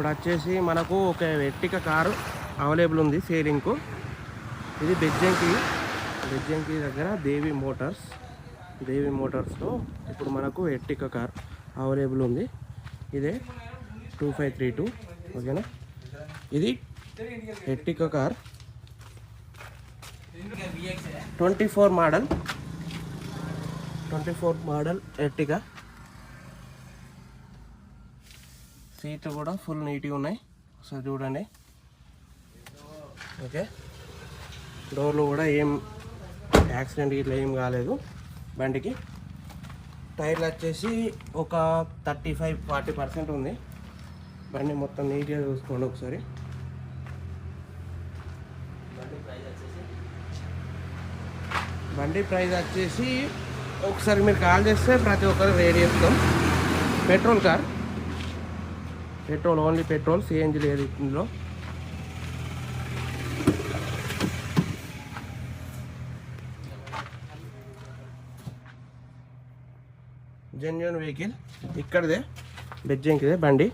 ఇప్పుడు వచ్చేసి మనకు ఒక ఎర్టిగా కారు అవైలబుల్ ఉంది సేలింగ్కు. ఇది బెజ్జంకి దగ్గర దేవి మోటార్స్లో ఇప్పుడు మనకు ఎర్టిగా కార్ అవైలబుల్ ఉంది. ఇదే 2532 ఓకేనా. ఇది ఎర్టిగా కార్ 24 మోడల్ ఎర్టిగా. సీట్లు కూడా ఫుల్ నీట్గా ఉన్నాయి, ఒకసారి చూడండి. ఓకే, డోర్లు కూడా ఏం యాక్సిడెంట్ ఇట్లా ఏం కాలేదు బండికి. టైర్లు వచ్చేసి ఒక 35-40% ఉంది. బండి మొత్తం నీట్గా చూసుకోండి ఒకసారి. బండి ప్రైస్ వచ్చేసి ఒకసారి మీరు కాల్ చేస్తే ప్రతి ఒక్కరు రేట్ చెప్తాం. Petrol car, only petrol, CNG లేదు ఇందులో. జెన్యూన్ వెహికల్, ఇక్కడదే బెజ్జంకిదే బండి.